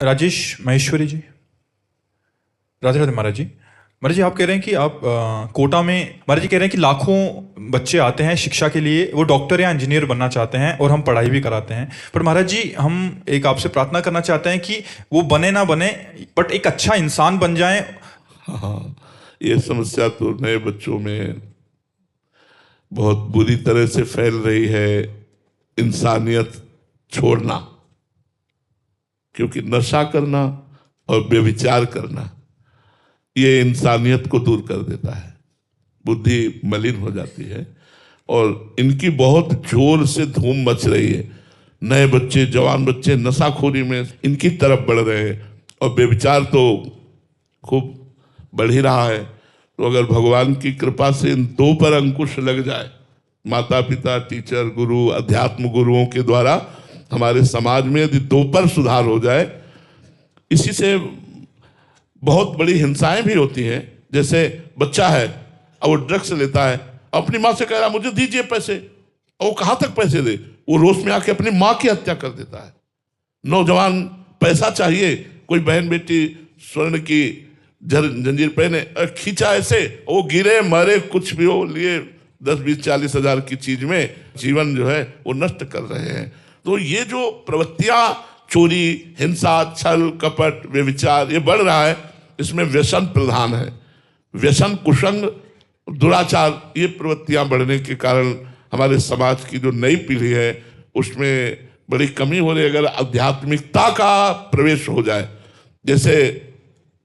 राजेश माहेश्वरी जी। राधे राधे महाराज जी। महाराज जी, आप कह रहे हैं कि आप कोटा में, महाराज जी कह रहे हैं कि लाखों बच्चे आते हैं शिक्षा के लिए, वो डॉक्टर या इंजीनियर बनना चाहते हैं और हम पढ़ाई भी कराते हैं। पर महाराज जी, हम एक आपसे प्रार्थना करना चाहते हैं कि वो बने ना बने, बट एक अच्छा इंसान बन जाए। हाँ, ये समस्या तो नए बच्चों में बहुत बुरी तरह से फैल रही है। इंसानियत छोड़ना, क्योंकि नशा करना और व्यभिचार करना ये इंसानियत को दूर कर देता है, बुद्धि मलिन हो जाती है। और इनकी बहुत जोर से धूम मच रही है। नए बच्चे, जवान बच्चे नशाखोरी में इनकी तरफ बढ़ रहे हैं और व्यभिचार तो खूब बढ़ ही रहा है। तो अगर भगवान की कृपा से इन दो पर अंकुश लग जाए, माता पिता, टीचर, गुरु, अध्यात्म गुरुओं के द्वारा हमारे समाज में यदि दो पर सुधार हो जाए, इसी से बहुत बड़ी हिंसाएं भी होती हैं। जैसे बच्चा है और वो ड्रग्स लेता है, अपनी माँ से कह रहा मुझे दीजिए पैसे, और वो कहाँ तक पैसे दे, वो रोष में आके अपनी माँ की हत्या कर देता है। नौजवान पैसा चाहिए, कोई बहन बेटी स्वर्ण की जंजीर पहने, खींचा ऐसे, वो गिरे मरे कुछ भी हो, लिए 10-20-40 हजार की चीज में जीवन जो है वो नष्ट कर रहे हैं। तो ये जो प्रवृत्तियां, चोरी, हिंसा, छल, कपट, व्यभिचार, ये बढ़ रहा है, इसमें व्यसन प्रधान है। व्यसन, कुसंग, दुराचार, ये प्रवृत्तियां बढ़ने के कारण हमारे समाज की जो नई पीढ़ी है उसमें बड़ी कमी हो रही है। अगर आध्यात्मिकता का प्रवेश हो जाए, जैसे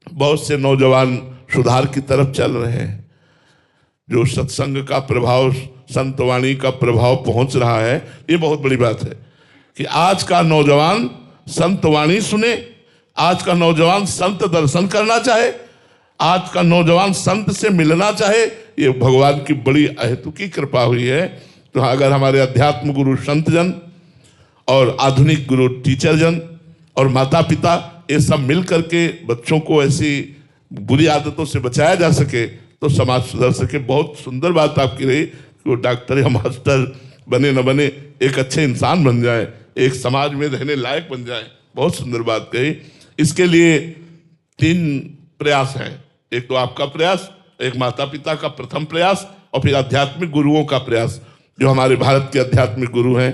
बहुत से नौजवान सुधार की तरफ चल रहे हैं, जो सत्संग का प्रभाव, संतवाणी का प्रभाव पहुंच रहा है, ये बहुत बड़ी बात है कि आज का नौजवान संतवाणी सुने, आज का नौजवान संत दर्शन करना चाहे, आज का नौजवान संत से मिलना चाहे। ये भगवान की बड़ी अहेतुकी कृपा हुई है। तो अगर हमारे अध्यात्म गुरु संत जन और आधुनिक गुरु टीचर जन और माता पिता ये सब मिल करके बच्चों को ऐसी बुरी आदतों से बचाया जा सके तो समाज सुधर सके। बहुत सुंदर बात आपकी रही कि वो डॉक्टर या मास्टर बने न बने, एक अच्छे इंसान बन जाए, एक समाज में रहने लायक बन जाए। बहुत सुंदर बात कही। इसके लिए 3 प्रयास हैं। एक तो आपका प्रयास, एक माता पिता का प्रथम प्रयास, और फिर आध्यात्मिक गुरुओं का प्रयास। जो हमारे भारत के आध्यात्मिक गुरु हैं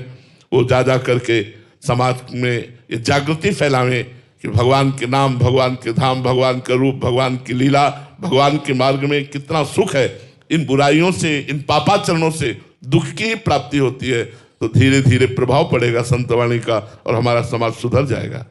वो जा करके समाज में ये जागृति फैलावें कि भगवान के नाम, भगवान के धाम, भगवान का रूप, भगवान की लीला, भगवान के मार्ग में कितना सुख है। इन बुराइयों से, इन पापाचरणों से दुख की ही प्राप्ति होती है। तो धीरे धीरे प्रभाव पड़ेगा संतवाणी का और हमारा समाज सुधर जाएगा।